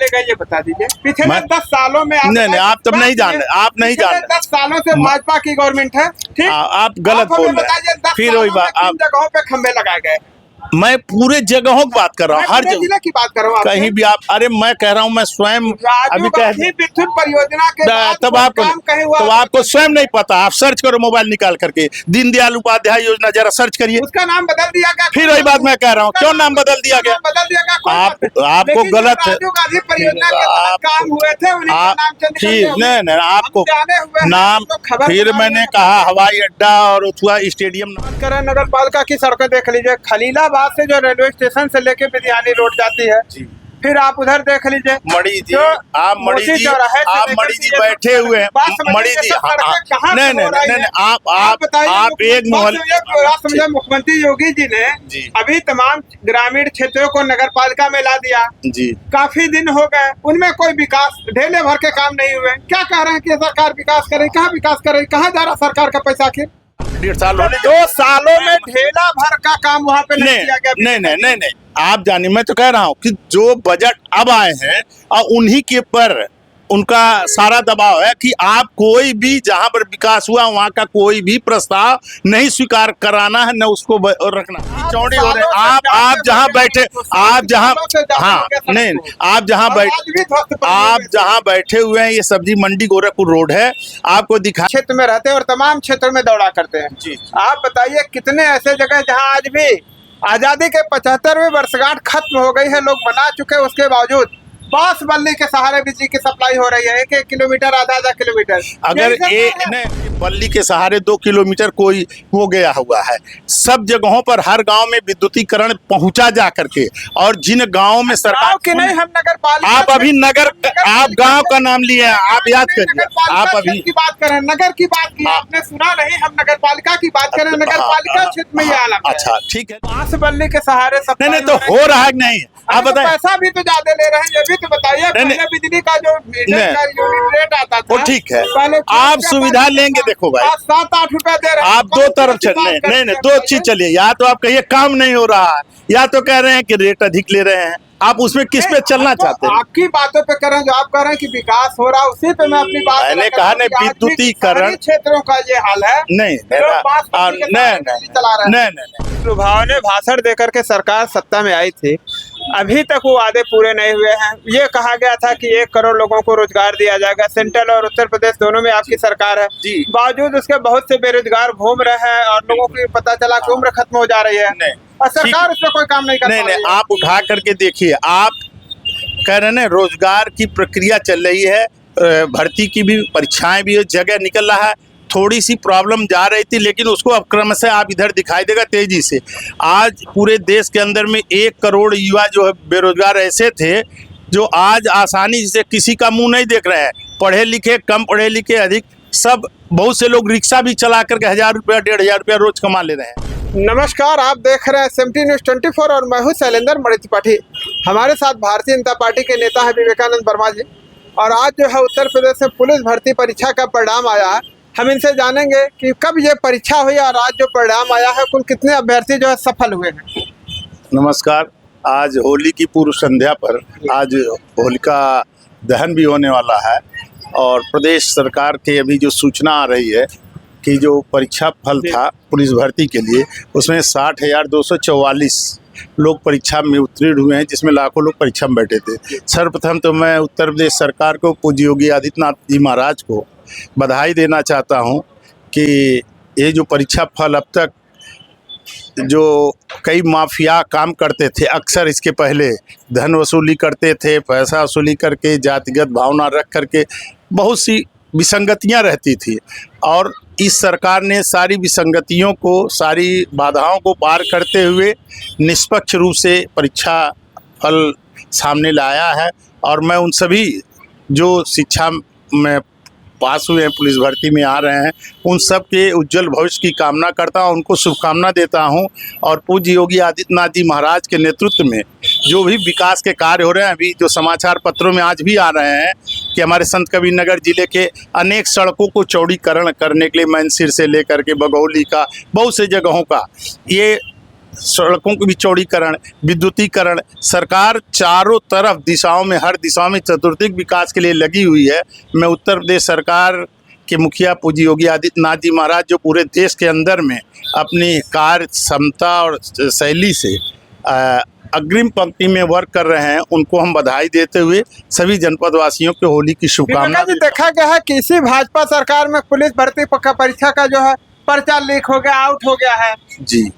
गए ये बता दीजिए। पिछले 10 सालों में नहीं आप तब नहीं जान रहे, आप नहीं जान रहे। 10 सालों से भाजपा की गवर्नमेंट है, ठीक। आप गलत बोल रहे हैं। फिर वही बात, आप जगहों पे खंबे लगाए गए। मैं पूरे जगहों की बात कर रहा हूँ, हर जिले की बात कर रहा हूँ, कहीं भी आप। अरे मैं कह रहा हूँ, मैं स्वयं अभी विद्युत परियोजना के बाद तब आपको स्वयं नहीं पता। आप सर्च करो मोबाइल निकाल करके, दीनदयाल उपाध्याय योजना जरा सर्च करिए। उसका नाम बदल दिया गया। फिर वही बात मैं कह रहा हूँ, क्यों नाम बदल दिया गया? आपको गलत है। काम हुए थे नहीं आपको नाम, फिर मैंने कहा हवाई अड्डा और स्टेडियम। नगर पालिका की सड़कें देख लीजिए, खलीलाबाद से जो रेलवे स्टेशन से लेके विद्यालय रोड जाती है, फिर आप उधर देख लीजिए मणि जी, आप मणि जी बैठे हुए हैं। मणि जी नहीं आप एक मोहल्ले मुख्यमंत्री योगी जी ने अभी तमाम ग्रामीण क्षेत्रों को नगर पालिका में ला दिया जी। काफी दिन हो गए, उनमें कोई विकास ढेले भर के काम नहीं हुए। क्या कह रहे हैं कि सरकार विकास करे? कहाँ विकास करे? कहाँ जा रहा सरकार का पैसा? आखिर 1.5 साल होने 2 सालों में ढेला भर का काम वहाँ पे नहीं किया गया। नहीं आप जानिए, मैं तो कह रहा हूँ कि जो बजट अब आए हैं और उन्हीं के पर उनका सारा दबाव है कि आप कोई भी जहां पर विकास हुआ वहां का कोई भी प्रस्ताव नहीं स्वीकार कराना है, न उसको रखना। चौड़ी हो रहे आप जहां बैठे, आप जहां बैठे हुए हैं, ये सब्जी मंडी गोरखपुर रोड है, आपको दिखा। क्षेत्र में रहते हैं और तमाम क्षेत्रों में दौड़ा करते हैं जी। आप बताइए कितने ऐसे जगह जहां आज भी आजादी के 75वीं वर्षगांठ खत्म हो गई है, लोग बना चुके हैं, उसके बावजूद बांस बल्ली के सहारे बिजली की सप्लाई हो रही है। 1-1 किलोमीटर, आधा किलोमीटर। अगर बल्ली के सहारे 2 किलोमीटर कोई हो गया हुआ है। सब जगहों पर हर गांव में विद्युतीकरण पहुंचा जा करके, और जिन गांवों में सरकार की नहीं, हम नगर पालिका, आप अभी आप गांव का नाम लिए हैं, आप याद करिए। आप अभी की बात करें, नगर की बात की, आपने सुना नहीं? हम नगर पालिका की बात करें, नगर पालिका क्षेत्र में ये हालत। अच्छा ठीक है, बांस बल्ली के सहारे नहीं तो हो रहा है नहीं? आप बताएं, पैसा भी तो ज्यादा ले रहे हैं, ये भी तो बताइए। पहले बिजली का जो यूनिट रेट आता था, वो ठीक है, आप सुविधा लेंगे। देखो भाई, 7-8 रुपए दे रहे हैं। आप दो तरफ नहीं 2 चीज चलिए, या तो आप कहिए काम नहीं हो रहा है, या तो कह रहे हैं कि रेट अधिक ले रहे हैं। आप उसमें किस पे चलना चाहते हैं? आपकी बातों पे कर रहे हैं, जो आप कह रहे हैं कि विकास हो रहा है, उसी पे मैं अपनी बात। मैंने कहा नहीं, विद्युतीकरण क्षेत्रों का ये हाल है। नहीं लुभावने भाषण देकर के सरकार सत्ता में आई थी, अभी तक वो वादे पूरे नहीं हुए हैं। ये कहा गया था कि 1 करोड़ लोगों को रोजगार दिया जाएगा। सेंट्रल और उत्तर प्रदेश दोनों में आपकी सरकार है, बावजूद उसके बहुत से बेरोजगार घूम रहे हैं और लोगों की पता चला कि उम्र खत्म हो जा रही है और सरकार उस पर कोई काम नहीं कर रही है। नहीं आप उठा करके देखिए, आप कह रहे हैं रोजगार की प्रक्रिया चल रही है, भर्ती की भी परीक्षाएं भी जगह निकल रहा है। थोड़ी सी प्रॉब्लम जा रही थी, लेकिन उसको अब क्रमशः आप इधर दिखाई देगा तेजी से। आज पूरे देश के अंदर में 1 करोड़ युवा जो है बेरोजगार ऐसे थे, जो आज आसानी से किसी का मुंह नहीं देख रहे हैं। पढ़े लिखे, कम पढ़े लिखे, अधिक, सब। बहुत से लोग रिक्शा भी चला करके 1000 रुपया 1500 रुपया रोज कमा ले रहे हैं। नमस्कार, आप देख रहे हैं SMT News 24 और मैं हूँ शैलेंद्र मणि त्रिपाठी। हमारे साथ भारतीय जनता पार्टी के नेता है विवेकानंद वर्मा जी, और आज जो है उत्तर प्रदेश में पुलिस भर्ती परीक्षा का परिणाम आया है। हम इनसे जानेंगे कि कब ये परीक्षा हुई और आज जो परिणाम आया है, कुल कितने अभ्यर्थी जो है सफल हुए हैं। नमस्कार, आज होली की पूर्व संध्या पर आज होलिका दहन भी होने वाला है, और प्रदेश सरकार के अभी जो सूचना आ रही है कि जो परीक्षा फल था पुलिस भर्ती के लिए, उसमें 60,244 लोग परीक्षा में उत्तीर्ण हुए हैं, जिसमें लाखों लोग परीक्षा में बैठे थे। सर्वप्रथम तो मैं उत्तर प्रदेश सरकार को, पूज्य योगी आदित्यनाथ जी महाराज को बधाई देना चाहता हूं कि ये जो परीक्षा फल, अब तक जो कई माफिया काम करते थे, अक्सर इसके पहले धन वसूली करते थे, पैसा वसूली करके, जातिगत भावना रख करके बहुत सी विसंगतियां रहती थी, और इस सरकार ने सारी विसंगतियों को, सारी बाधाओं को पार करते हुए निष्पक्ष रूप से परीक्षा फल सामने लाया है। और मैं उन सभी जो शिक्षा में पास हुए हैं, पुलिस भर्ती में आ रहे हैं, उन सब के उज्जवल भविष्य की कामना करता हूं, उनको शुभकामना देता हूं। और पूज्य योगी आदित्यनाथ जी महाराज के नेतृत्व में जो भी विकास के कार्य हो रहे हैं, अभी जो समाचार पत्रों में आज भी आ रहे हैं कि हमारे संत कबीरनगर जिले के अनेक सड़कों को चौड़ीकरण करने के लिए, मैनसिर से लेकर के बगौली का, बहुत से जगहों का, ये सड़कों के भी चौड़ीकरण, विद्युतीकरण, सरकार चारों तरफ दिशाओं में, हर दिशा में चतुर्दिक विकास के लिए लगी हुई है। मैं उत्तर प्रदेश सरकार के मुखिया पूज्य योगी आदित्यनाथ जी महाराज, जो पूरे देश के अंदर में अपनी कार्य क्षमता और शैली से अग्रिम पंक्ति में वर्क कर रहे हैं, उनको हम बधाई देते हुए सभी जनपद वासियों को होली की शुभकामनाएं। देखा गया है कि इसी भाजपा सरकार में पुलिस भर्ती परीक्षा का जो है पर्चा लीक हो गया, आउट हो गया है। जी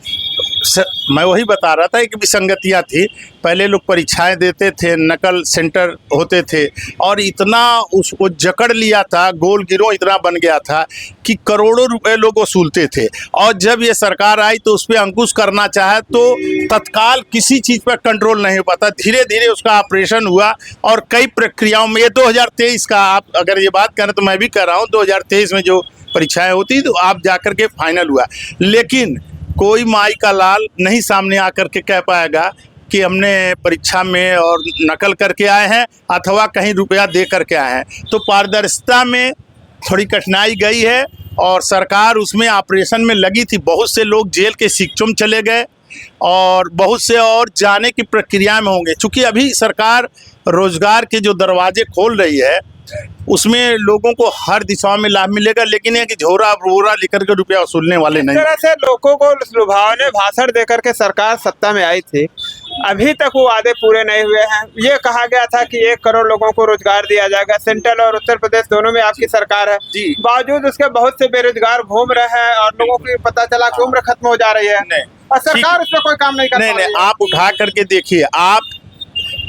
मैं वही बता रहा था, एक विसंगतियाँ थी। पहले लोग परीक्षाएं देते थे, नकल सेंटर होते थे और इतना उसको जकड़ लिया था, गोल गिरोह इतना बन गया था कि करोड़ों रुपए लोग वसूलते थे। और जब ये सरकार आई तो उस पर अंकुश करना चाहे तो तत्काल किसी चीज़ पर कंट्रोल नहीं हो पाता। धीरे धीरे उसका ऑपरेशन हुआ और कई प्रक्रियाओं में, ये 2023 का आप अगर ये बात करें तो मैं भी कर रहा हूँ, 2023 में जो परीक्षाएं होती तो आप जाकर के फाइनल हुआ, लेकिन कोई माई का लाल नहीं सामने आकर के कह पाएगा कि हमने परीक्षा में और नकल करके आए हैं अथवा कहीं रुपया दे करके आए हैं। तो पारदर्शिता में थोड़ी कठिनाई गई है और सरकार उसमें ऑपरेशन में लगी थी। बहुत से लोग जेल के सिक्चुम चले गए और बहुत से और जाने की प्रक्रिया में होंगे। चूँकि अभी सरकार रोजगार के जो दरवाजे खोल रही है उसमें लोगों को हर दिशा में लाभ मिलेगा, लेकिन ये कि झोरा बोरा लेकर के रुपया वसूलने वाले नहीं। इस तरह से लोगों को लुभावने भाषण देकर के सरकार सत्ता में आई थी, अभी तक वो वादे पूरे नहीं हुए हैं। ये कहा गया था कि 1 करोड़ लोगों को रोजगार दिया जाएगा, सेंट्रल और उत्तर प्रदेश दोनों में आपकी सरकार है, बावजूद उसके बहुत से बेरोजगार घूम रहे हैं और लोगों की पता चला कि उम्र खत्म हो जा रही है और सरकार उस पर कोई काम नहीं कर रही है। आप उठा करके देखिए, आप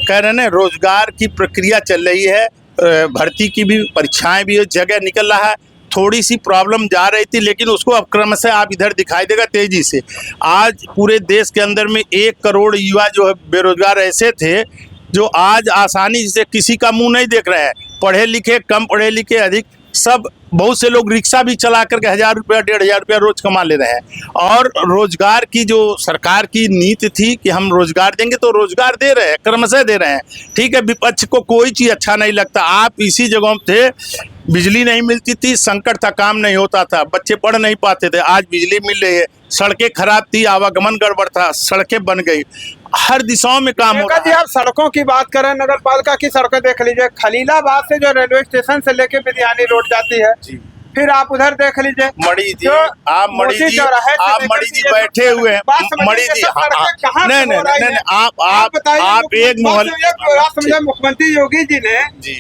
कह रहे हैं रोजगार की प्रक्रिया चल रही है, भर्ती की भी परीक्षाएं भी जगह निकल रहा है। थोड़ी सी प्रॉब्लम जा रही थी, लेकिन उसको अब क्रमशः आप इधर दिखाई देगा तेजी से। आज पूरे देश के अंदर में 1 करोड़ युवा जो है बेरोजगार ऐसे थे जो आज आसानी से किसी का मुंह नहीं देख रहे हैं। पढ़े लिखे, कम पढ़े लिखे, अधिक, सब, बहुत से लोग रिक्शा भी चला करके 1000 रुपया 1500 रुपया रोज कमा ले रहे हैं। और रोजगार की जो सरकार की नीति थी कि हम रोजगार देंगे, तो रोजगार दे रहे हैं, क्रमशः दे रहे हैं। ठीक है, विपक्ष को कोई चीज़ अच्छा नहीं लगता। आप इसी जगहों थे, बिजली नहीं मिलती थी, संकट था, काम नहीं होता था, बच्चे पढ़ नहीं पाते थे, आज बिजली मिल रही है। सड़कें खराब थी, आवागमन गड़बड़ था, सड़कें बन गई, हर दिशाओं में काम हो रहा है। जी आप सड़कों की बात करें, नगर पालिका की सड़कें देख लीजिए, खलीलाबाद से जो रेलवे स्टेशन से लेके विद्यानी रोड जाती है, फिर आप उधर देख लीजिए मणि जी, आप मणि जी बैठे हुए हैं, मणि जी नहीं, आप एक मोहल्ले, मुख्यमंत्री योगी जी ने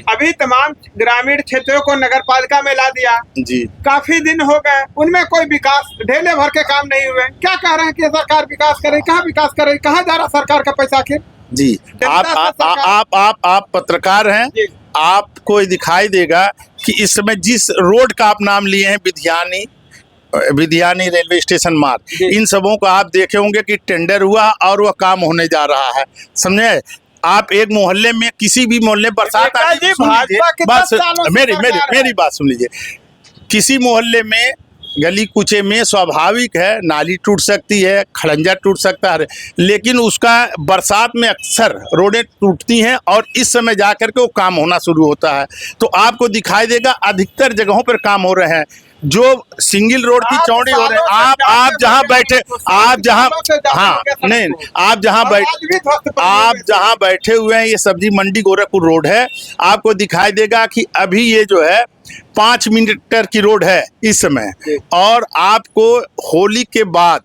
अभी तमाम ग्रामीण क्षेत्रों को नगर पालिका में ला दिया जी। काफी दिन हो गए, उनमें कोई विकास ढेले भर के काम नहीं हुए। क्या कह रहे हैं कि सरकार विकास करे? कहाँ विकास करे? कहाँ जा रहा सरकार का पैसा आखिर? जी आप पत्रकार हैं, आपको दिखाई देगा कि इस समय जिस रोड का आप नाम लिए हैं, विद्यानी रेलवे स्टेशन मार्ग, इन सबों को आप देखे होंगे कि टेंडर हुआ और वह काम होने जा रहा है, समझे। आप एक मोहल्ले में, किसी भी मोहल्ले बरसात मेरी बात सुन लीजिए, किसी मोहल्ले में गली कूचे में स्वाभाविक है नाली टूट सकती है, खड़ंजा टूट सकता है, लेकिन उसका बरसात में अक्सर रोडें टूटती हैं और इस समय जाकर के वो काम होना शुरू होता है। तो आपको दिखाई देगा अधिकतर जगहों पर काम हो रहे हैं, जो सिंगल रोड की चौड़ी हो रहे हैं। आप जहां बैठे, आप जहां बैठे हुए हैं, ये सब्जी मंडी गोरखपुर रोड है। आपको दिखाई देगा कि अभी ये जो है 5 मीटर की रोड है इस समय, और आपको होली के बाद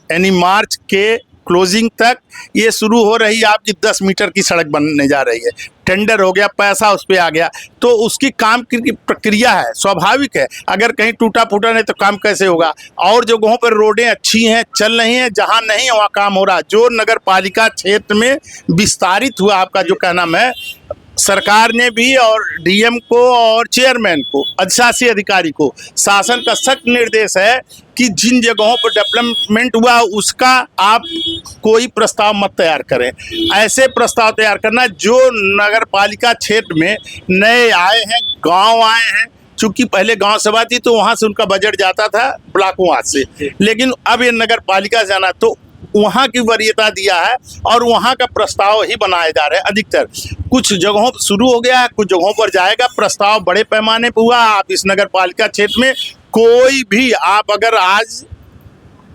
यानी मार्च के क्लोजिंग तक ये शुरू हो रही है आपकी 10 मीटर की सड़क बनने जा रही है। टेंडर हो गया, पैसा उस पर आ गया, तो उसकी काम की प्रक्रिया है, स्वाभाविक है। अगर कहीं टूटा फूटा नहीं तो काम कैसे होगा? और जगहों पर रोडें अच्छी हैं, चल रही हैं, जहां नहीं वहाँ काम हो रहा। जो नगर पालिका क्षेत्र में विस्तारित हुआ, आपका जो क्या नाम है, सरकार ने भी और डीएम को और चेयरमैन को, अधिशासी अधिकारी को शासन का सख्त निर्देश है कि जिन जगहों पर डेवलपमेंट हुआ उसका आप कोई प्रस्ताव मत तैयार करें। ऐसे प्रस्ताव तैयार करना जो नगर पालिका क्षेत्र में नए आए हैं, गांव आए हैं। चूंकि पहले गांव सभा थी तो वहां से उनका बजट जाता था ब्लॉकों हाथ से, लेकिन अब ये नगर पालिका जाना तो वहाँ की वरीयता दिया है और वहाँ का प्रस्ताव ही बनाए जा रहे हैं। अधिकतर कुछ जगहों पर शुरू हो गया है, कुछ जगहों पर जाएगा। प्रस्ताव बड़े पैमाने पर हुआ। आप इस नगर पालिका क्षेत्र में कोई भी, आप अगर आज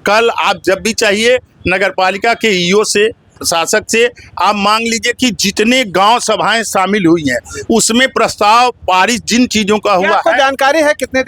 कल आप जब भी चाहिए नगर पालिका के ईओ से, प्रशासक से आप मांग लीजिए कि जितने गांव सभाएं शामिल हुई हैं उसमें प्रस्ताव पारित जिन चीजों का क्या हुआ आपको है। जानकारी है कितने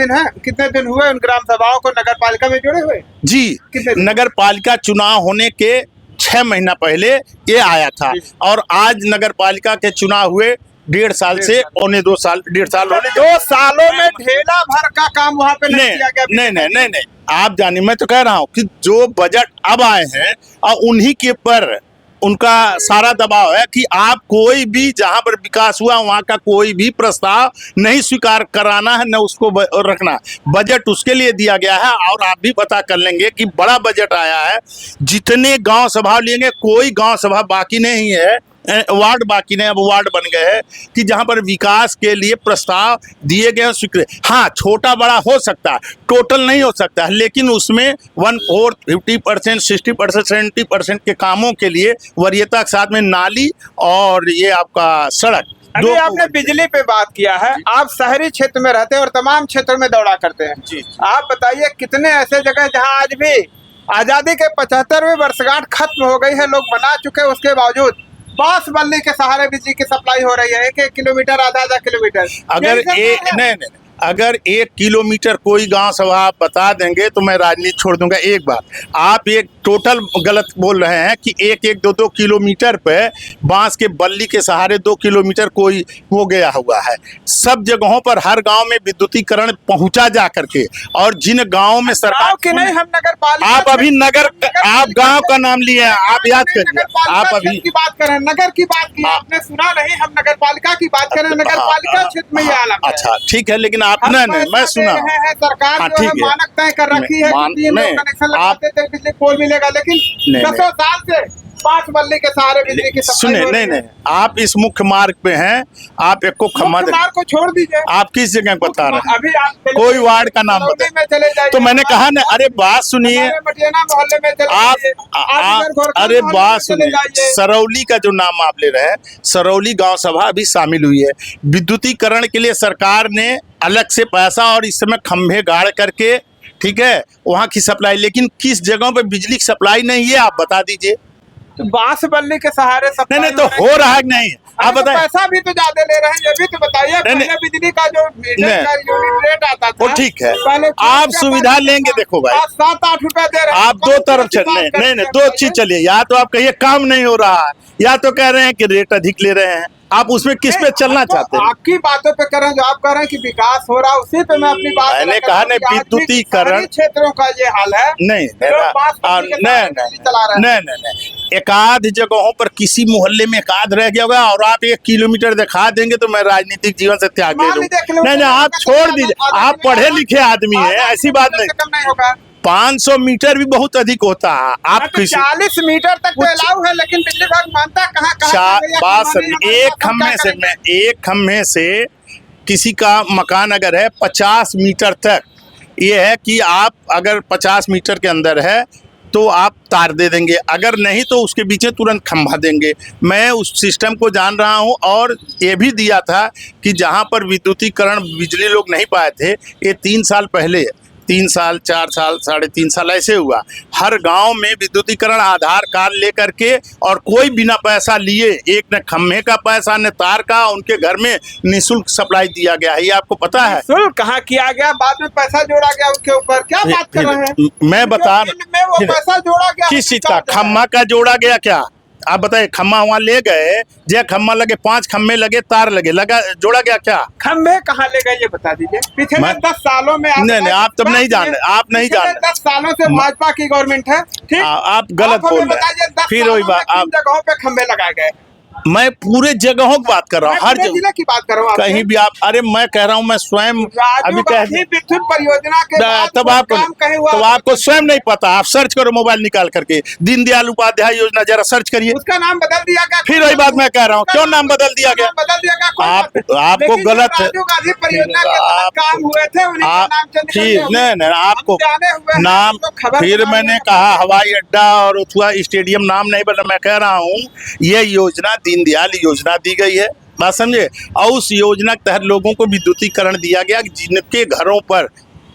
दिन हुए उन ग्राम सभाओं को नगर पालिका में जुड़े हुए? जी, कितने दिन? नगर पालिका चुनाव होने के 6 महीना पहले ये आया था और आज नगर पालिका के चुनाव हुए 1.5 साल से पौने 2 साल, 1.5 साल होने 2 सालों में ढेला भर का काम वहाँ पे नहीं किया गया। नहीं, आप जानिए, मैं तो कह रहा हूँ कि जो बजट अब आए हैं और उन्हीं के पर उनका सारा दबाव है कि आप कोई भी जहां पर विकास हुआ वहां का कोई भी प्रस्ताव नहीं स्वीकार कराना है, न उसको रखना। बजट उसके लिए दिया गया है और आप भी पता कर लेंगे कि बड़ा बजट आया है। जितने गांव सभा लेंगे कोई गांव सभा बाकी नहीं है, वार्ड बाकी नहीं, अब वार्ड बन गए हैं कि जहां पर विकास के लिए प्रस्ताव दिए गए स्वीकृत। हाँ, छोटा बड़ा हो सकता है, टोटल नहीं हो सकता है, लेकिन उसमें 1/4, 50%, 60%, 70% के कामों के लिए वरीयता के साथ में नाली और ये आपका सड़क। अभी आपने बिजली पे बात किया है, आप शहरी क्षेत्र में रहते हैं और तमाम क्षेत्रों में दौड़ा करते हैं। जी। आप बताइए कितने ऐसे जगह जहां आज भी आजादी के 75वें वर्षगांठ खत्म हो गई है, लोग मना चुके, उसके बावजूद बांस बल्ली के सहारे बिजली की सप्लाई हो रही है, 1-1 किलोमीटर, आधा किलोमीटर। अगर 1 किलोमीटर कोई गांव सभा आप बता देंगे तो मैं राजनीति छोड़ दूंगा। एक बात, आप एक टोटल गलत बोल रहे हैं कि 1-1, 2-2 किलोमीटर पे बांस के बल्ली के सहारे 2 किलोमीटर कोई हो गया हुआ है। सब जगहों पर हर गांव में विद्युतीकरण पहुंचा जा करके, और जिन गांवों में सरकार की नहीं, हम नगर पालिका, आप अभी आप गांव का नाम लिए हैं, आप याद करिए, आप अभी की बात करें, नगर की बात की आपने सुना नहीं, हम नगर पालिका की बात करें, नगर पालिका क्षेत्र में ये हालत है। अच्छा ठीक है, लेकिन आप नहीं, मैं सुना सरकार जो है मानक तय कर रखी है कि 3 लोग कनेक्शन लगाते थे, बिजली पोल मिलेगा, लेकिन 10 साल से 5 बल्ली के सहारे बिजली की सुने, नहीं, आप इस मुख्य मार्ग पे हैं, आप एक को खम्मा मार्ग को छोड़ दीजिए, आप किस जगह बता रहे हैं? अभी आप कोई वार्ड का नाम बता, चले जाइए, तो मैंने कहा ना, अरे बात सुनिए, मोहल्ले में अरे बात सुनिए, सरौली का जो नाम आप ले रहे हैं, सरौली गांव सभा अभी शामिल हुई है। विद्युतीकरण के लिए सरकार ने अलग से पैसा और इस समय खंभे गाड़ करके, ठीक है, वहां की सप्लाई, लेकिन किस जगहों पे बिजली की सप्लाई नहीं है आप बता दीजिए। तो बांस बल्ली के सहारे सप्लाई नहीं, तो हो रहा है कि नहीं, आप तो बताएं। पैसा भी तो ज्यादा ले रहे हैं, ये भी तो बताइए। पहले बिजली का जो यूनिट रेट आता था, वो ठीक है, पहले आप सुविधा लेंगे, देखो भाई 7-8 रुपए दे रहे हैं, आप दो तरफ चल, नहीं, 2 चीज चलिए, या तो आप कहिए काम नहीं हो रहा है, या तो कह रहे हैं कि रेट अधिक ले रहे हैं। आप उसमें किस पे चलना चाहते हैं? आपकी बातों पे कर रहे हैं, जो आप कह रहे हैं कि विकास हो रहा है, उसी पे मैं अपनी बात, मैंने कहा नहीं, विद्युतीकरण क्षेत्रों का ये हाल है। नहीं, एकाध जगहों पर किसी मोहल्ले में एकाध रह गया होगा और आप 1 किलोमीटर दिखा देंगे तो मैं राजनीतिक जीवन से त्याग दे दूं। नहीं, आप छोड़ दीजिए, आप पढ़े लिखे आदमी हैं, ऐसी बात नहीं होगा। 500 मीटर भी बहुत अधिक होता है। आप 40 मीटर तक तो अलाउ है, लेकिन बिजली विभाग मानता है एक खम्भे से किसी का मकान अगर है 50 मीटर तक, ये है कि आप अगर 50 मीटर के अंदर है तो आप तार दे देंगे, अगर नहीं तो उसके बीच में तुरंत खंभा देंगे। मैं उस सिस्टम को जान रहा हूं, और ये भी दिया था कि जहां पर विद्युतीकरण बिजली लोग नहीं पाए थे, ये 3 साल पहले, 3 साल, 4 साल, 3.5 साल ऐसे हुआ, हर गांव में विद्युतीकरण आधार कार्ड लेकर के, और कोई बिना पैसा लिए, एक न खम्भे का पैसा न तार का, उनके घर में निःशुल्क सप्लाई दिया गया है। ये आपको पता है? निःशुल्क कहाँ किया गया, बाद में पैसा जोड़ा गया उसके ऊपर, क्या बात कर रहे हैं? मैं बता, वो पैसा जोड़ा गया किस चीज का? खम्भा का जोड़ा गया क्या? आप बताइए, खम्भा वहाँ ले गए, जो खम्भा लगे, 5 खम्भे लगे, तार लगे, लगा, जोड़ा गया क्या? खम्भे कहाँ ले गए ये बता दीजिए। पिछले 10 सालों में नहीं, आप तब नहीं जान रहे, आप नहीं जान रहे। 10 सालों से भाजपा की गवर्नमेंट है, ठीक? आप गलत बोल रहे हैं। फिर वही बात, आप जगहों पे खम्भे लगाए गए। मैं पूरे जगहों की बात कर रहा हूँ, हर जिले की बात कर रहा हूँ, कहीं भी आप, अरे मैं कह रहा हूँ, मैं स्वयं अभी विद्युत परियोजना के तब आपको स्वयं नहीं पता। आप सर्च करो मोबाइल निकाल करके, दीनदयाल उपाध्याय योजना, जरा सर्च करिए, उसका नाम बदल दिया गया। फिर वही बात मैं कह रहा हूँ, क्यों नाम बदल दिया गया? आपको गलत परियोजना के काम हुए थे, नहीं, आपको नाम, फिर मैंने कहा हवाई अड्डा और उथुआ स्टेडियम नाम नहीं बदला। मैं कह रहा हूँ ये योजना दीनदयाल योजना दी गई है, बात समझे, और उस योजना के तहत लोगों को विद्युतीकरण दिया गया, जिनके घरों पर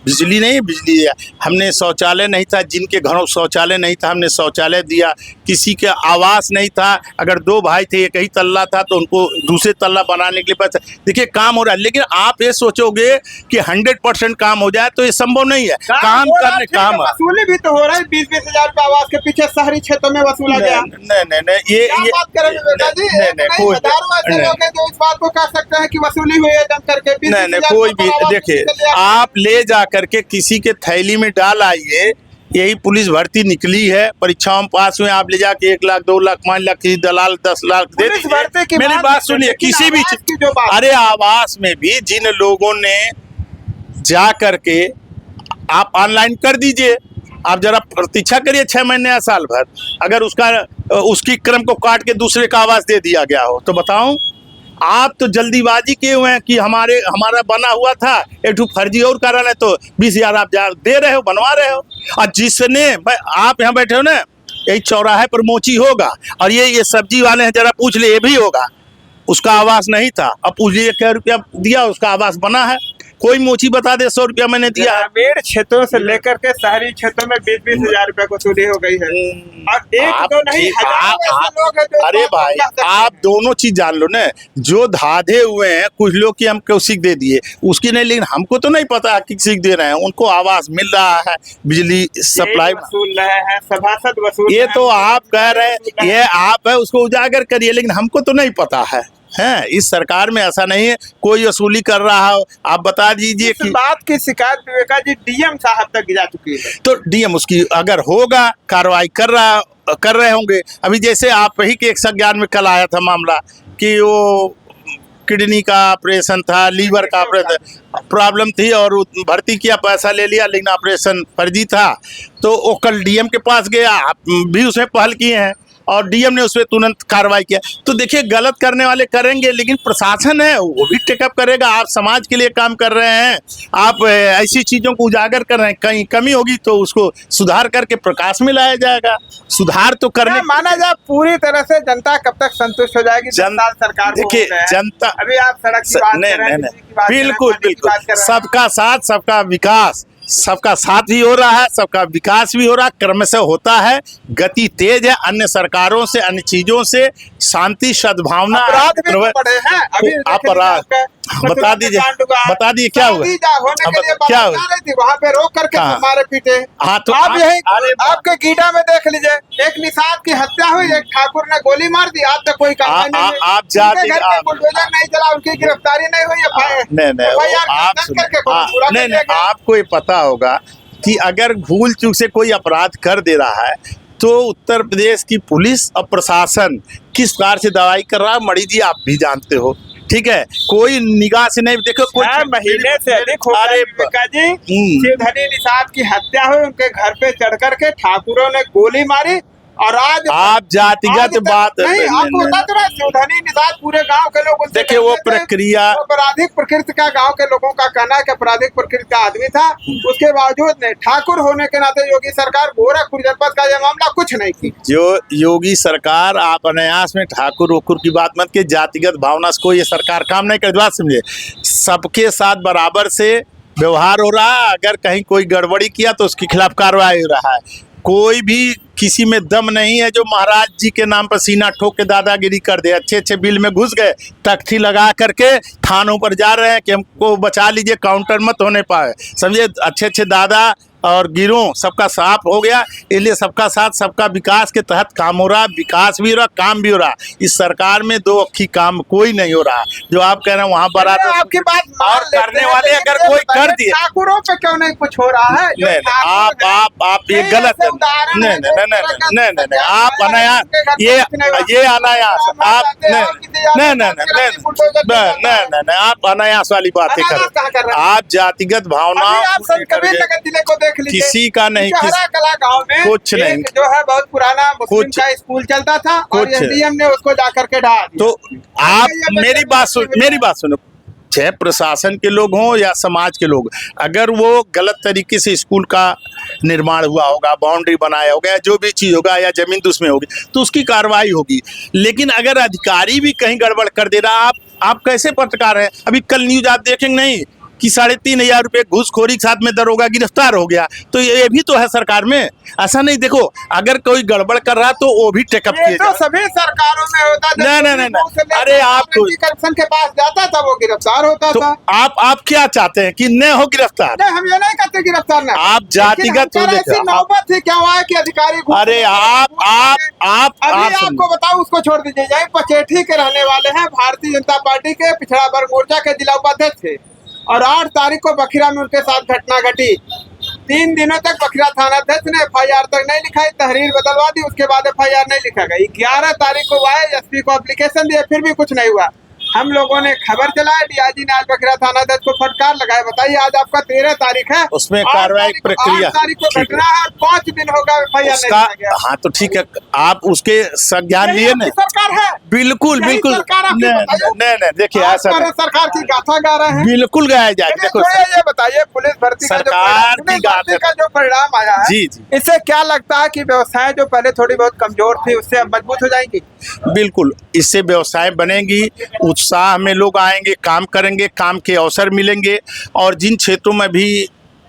बिजली नहीं, बिजली दिया हमने, शौचालय नहीं था, जिनके घरों शौचालय नहीं था हमने शौचालय दिया, किसी के आवास नहीं था, अगर 2 भाई थे एक ही तल्ला था तो उनको दूसरे तल्ला बनाने के लिए पैसा, देखिए काम हो रहा है। लेकिन आप ये सोचोगे कि 100% काम हो जाए तो ये संभव नहीं है। काम करने काम वसूली भी तो हो रहा है, 20-20 हजार रुपया आवास के पीछे शहरी क्षेत्रों में वसूला गया। नहीं, ये बात करें विवेका जी, कोई हजारों ऐसे लोग हैं जो इस बात को कह सकते हैं कि वसूली हुई है जम करके। नहीं, कोई भी देखिए, आप ले जा करके किसी के थैली में डाल आइए, यही पुलिस भर्ती निकली है, परीक्षाओं में पास हुए, आप ले जाके 1 लाख 2 लाख 5 लाख किसी दलाल 10 लाख दे दीजिए। मेरी बात सुनिए, किसी भी अरे आवास में भी जिन लोगों ने जा करके, आप ऑनलाइन कर दीजिए, आप जरा प्रतीक्षा करिए 6 महीने या साल भर, अगर उसकी क्रम को काट के दूसरे का आवास दे दिया गया हो तो बताऊं। आप तो जल्दीबाजी किए हुए हैं कि हमारा बना हुआ था, एक फर्जी और कारण है तो 20 हजार आप दे रहे हो, बनवा रहे हो। और जिसने, आप यहाँ बैठे हो ना, यही चौराहे पर मोची होगा और ये सब्जी वाले हैं, जरा पूछ ले, ये भी होगा, उसका आवास नहीं था, अब पूछिए क्या रुपया दिया, उसका आवास बना है। कोई मोची बता दे 100 रुपया मैंने दिया है। ग्रामीण क्षेत्रों से लेकर के शहरी क्षेत्रों में 20-20 हजार रुपया वसूली हो गई है। और एक तो नहीं, हजारों लोग हैं जो, अरे भाई आप दोनों चीज जान लो ना, जो धाधे हुए हैं कुछ लोग की हमको सीख दे दिए उसकी नहीं, लेकिन हमको तो नहीं पता कि सीख दे रहे हैं, उनको आवास मिल रहा है, बिजली सप्लाई वसूल रहे हैं, सभासद वसूल, ये तो आप कह रहे हैं, ये आप है उसको उजागर करिए, लेकिन हमको तो नहीं पता है। इस सरकार में ऐसा नहीं है कोई वसूली कर रहा हो। आप बता दीजिए कि बात की शिकायत विवेका जी डीएम साहब तक जा चुकी है, तो डीएम उसकी अगर होगा कार्रवाई कर रहे होंगे। अभी जैसे आप ही के 111 में कल आया था मामला कि वो किडनी का ऑपरेशन था, लीवर का ऑपरेशन प्रॉब्लम थी और भर्ती किया, पैसा ले लिया, लेकिन ऑपरेशन फर्जी था, तो वो कल डीएम के पास गया, आप भी उसमें पहल किए हैं और डीएम ने उस पर तुरंत कार्रवाई किया। तो देखिए, गलत करने वाले करेंगे, लेकिन प्रशासन है वो भी टेकअप करेगा। आप समाज के लिए काम कर रहे हैं, आप ऐसी चीज़ों को उजागर कर रहे हैं, कहीं कमी होगी तो उसको सुधार करके प्रकाश में लाया जाएगा। सुधार तो करने, माना जाए पूरी तरह से जनता कब तक संतुष्ट हो जाएगी? सरकार देखिए, जनता, अभी आप सड़क की बात कर रहे हैं, बिल्कुल बिल्कुल, सबका साथ सबका विकास, सबका साथ भी हो रहा है, सबका विकास भी हो रहा है, क्रमशः होता है, गति तेज है। अन्य सरकारों से, अन्य चीजों से शांति सद्भावना, अपराध भी बढ़े हैं। अभी अपराध बता दीजिए क्या हुआ, क्या हुआ वहाँ पे रोक करके मारे पीटे। हाँ, तो आप यही आपके गीडा में देख लीजिए, एक निषाद की हत्या हुई, एक ठाकुर ने गोली मार दी, आज तक कोई कार्रवाई नहीं, आप बुलडोजर नहीं चला, उनकी गिरफ्तारी नहीं हुई। नहीं, आपको ये पता होगा कि अगर भूल चूक से कोई अपराध कर दे रहा है तो उत्तर प्रदेश की पुलिस और प्रशासन किस प्रकार से दवाई कर रहा है, मणि जी आप भी जानते हो, ठीक है, कोई निगाह से नहीं, देखो कोई महीने से अधिक हो गए विवेका जी, शिवधनी निषाद की हत्या हुई, उनके घर पे चढ़ करके ठाकुरों ने गोली मारी, और आज आप जातिगत बात नहीं, आपको बता तो रहा, शिवधनी निषाद पूरे गांव के लोग, देखिए वो प्रक्रिया, आपराधिक प्रकृति का, गांव के लोगों का कहना है कि आपराधिक प्रकृति का आदमी था, उसके बावजूद ने ठाकुर होने के नाते योगी सरकार गोरखपुर जनपद का यह मामला कुछ नहीं की। जो योगी सरकार, आप अनायास में ठाकुर वकुर की बात मत के, जातिगत भावना से कोई ये सरकार काम नहीं करती, बात समझे, सबके साथ बराबर से व्यवहार हो रहा है। अगर कहीं कोई गड़बड़ी किया तो उसके खिलाफ कार्रवाई हो रहा है। कोई भी किसी में दम नहीं है जो महाराज जी के नाम पर सीना ठोक के दादागिरी कर दे। अच्छे अच्छे बिल में घुस गए, तख्ती लगा करके थानों पर जा रहे हैं कि हमको बचा लीजिए, काउंटर मत होने पाए, समझे, अच्छे अच्छे दादा और गिरोह सबका साफ हो गया। इसलिए सबका साथ सबका विकास के तहत काम हो रहा, विकास भी हो रहा, काम भी हो रहा। इस सरकार में दो अक्खी काम कोई नहीं हो रहा। जो आप कह रहे हैं वहाँ पर आपकी बात और करने वाले अगर कोई कर दिए, ठाकुरों पे क्यों नहीं कुछ हो रहा है? नहीं, आप ये गलत है। नहीं, आप अनायास, ये अनायास, आप नहीं, आप अनायास वाली बातें कर, आप जातिगत भावना किसी का नहीं, कला गांव में कुछ नहीं, जो है बहुत पुराना मुस्लिम का स्कूल चलता था और एसडीएम ने उसको जाकर के ढा दिया। तो आप मेरी बात सुनो, चाहे प्रशासन के लोग हों या समाज के लोग, अगर वो गलत तरीके से स्कूल का निर्माण हुआ होगा, बाउंड्री बनाया होगा, जो भी चीज़ होगा या जमीन दुश्मन होगी तो उसकी कार्रवाई होगी। लेकिन अगर अधिकारी भी कहीं गड़बड़ कर दे रहा, आप कैसे पत्रकार हैं? अभी कल न्यूज आप देखेंगे नहीं कि 3,500 रुपए घूसखोरी के साथ में दरोगा गिरफ्तार हो गया। तो ये भी तो है सरकार में। ऐसा नहीं, देखो अगर कोई गड़बड़ कर रहा तो वो भी टेकअप ये किए तो सभी सरकारों में होता था। नहीं, अरे आप तो करप्शन के पास जाता था वो गिरफ्तार होता था। आप क्या चाहते हैं कि न हो गिरफ्तार? नहीं, हम ये नहीं कहते गिरफ्तार ना, आप जातिगत हो ऐसी नौबत थी क्या हुआ है कि अधिकारी अरे आप अभी आपको बताऊं, उसको छोड़ दीजिए। यही पचेठी के रहने वाले हैं, भारतीय जनता पार्टी के पिछड़ा वर्ग मोर्चा के जिला उपाध्यक्ष थे, और 8 तारीख को बखिरा में उनके साथ घटना घटी। 3 दिनों तक बखिरा थानाध्यक्ष ने FIR तक नहीं लिखाई, तहरीर बदलवा दी, उसके बाद FIR नहीं लिखा गई। 11 तारीख को आए, SP को एप्लीकेशन दिए, फिर भी कुछ नहीं हुआ। हम लोगों ने खबर चलाया, DIG ने आज बखिरा थानाध्यक्ष को फटकार लगाए। बताइए, आज आपका 13 तारीख है, उसमें कार्रवाई प्रक्रिया 8 तारीख को घटना है, 5 दिन होगा FIR नहीं लिखा गया। हाँ तो ठीक है, आप उसके संज्ञान लिए ना। सरकार है, बिल्कुल बिल्कुल। नहीं, देखिए ऐसा सरकार की गाथा गा रहे हैं। बिल्कुल गाया जाएगा। देखो ये बताइए, पुलिस भर्ती का जो परिणाम आया है, जी, इससे क्या लगता है कि व्यवसाय जो पहले थोड़ी बहुत कमजोर थी उससे अब मजबूत हो जाएंगी? बिल्कुल, इससे व्यवसाय बनेगी, उत्साह में लोग आएंगे, काम करेंगे, काम के अवसर मिलेंगे, और जिन क्षेत्रों में भी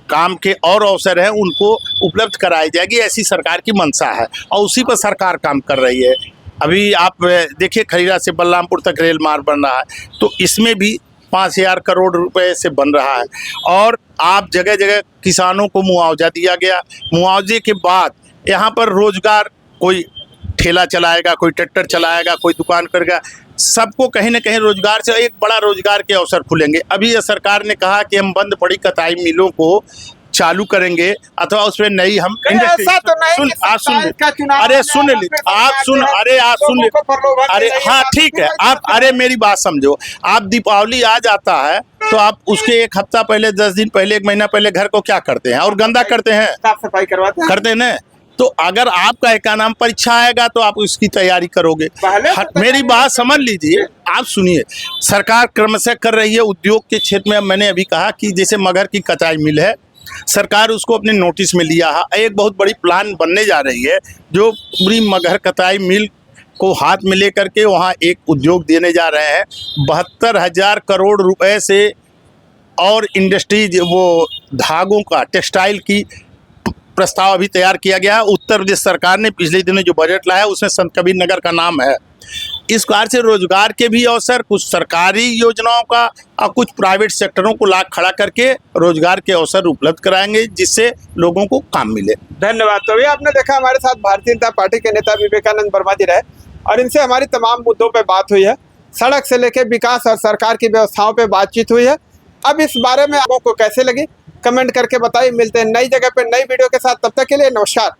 काम के और अवसर हैं उनको उपलब्ध कराई जाएगी। ऐसी सरकार की मंशा है और उसी पर सरकार काम कर रही है। अभी आप देखिए, खरीरा से बलरामपुर तक रेल मार्ग बन रहा है, तो इसमें भी 5,000 करोड़ रुपए से बन रहा है। और आप जगह जगह किसानों को मुआवजा दिया गया। मुआवजे के बाद यहाँ पर रोजगार, कोई ठेला चलाएगा, कोई ट्रैक्टर चलाएगा, कोई दुकान करेगा, सबको कहीं ना कहीं रोजगार से एक बड़ा रोजगार के अवसर खुलेंगे। अभी यह सरकार ने कहा कि हम बंद पड़ी कताई मिलों को चालू करेंगे, अथवा उसमें नई हम ऐसा तो नहीं कि आप सुन का चुनाव, अरे सुन ले, अरे हाँ ठीक है, आप अरे मेरी बात समझो। आप दीपावली आ जाता है तो आप उसके 1 हफ्ता पहले, 10 दिन पहले, 1 महीना पहले घर को क्या करते हैं? और गंदा करते हैं, साफ सफाई करते हैं ना। तो अगर आपका क्या नाम परीक्षा आएगा तो आप उसकी तैयारी करोगे। मेरी बात समझ लीजिए, आप सुनिए। सरकार क्रमशः कर रही है उद्योग के क्षेत्र में। मैंने अभी कहा कि जैसे मगहर की कटाई मिल है, सरकार उसको अपने नोटिस में लिया है। एक बहुत बड़ी प्लान बनने जा रही है जो पूरी मगहर कटाई मिल को हाथ में लेकर के वहाँ एक उद्योग देने जा रहे हैं। 72,000 करोड़ रुपए से, और इंडस्ट्रीज, वो धागों का, टेक्सटाइल की प्रस्ताव अभी तैयार किया गया है। उत्तर प्रदेश सरकार ने पिछले दिनों जो बजट लाया उसमें संत कबीर नगर का नाम है। इस कार्य से रोजगार के भी अवसर, कुछ सरकारी योजनाओं का और कुछ प्राइवेट सेक्टरों को लाख खड़ा करके रोजगार के अवसर उपलब्ध कराएंगे, जिससे लोगों को काम मिले। धन्यवाद। तो अभी आपने देखा, हमारे साथ भारतीय जनता पार्टी के नेता विवेकानंद वर्मा जी रहे, और इनसे हमारी तमाम मुद्दों पे बात हुई है। सड़क से लेकर विकास और सरकार की व्यवस्थाओं पे बातचीत हुई है। अब इस बारे में आपको कैसे लगी, कमेंट करके बताइए। मिलते हैं नई जगह पे नई वीडियो के साथ, तब तक के लिए नमस्कार।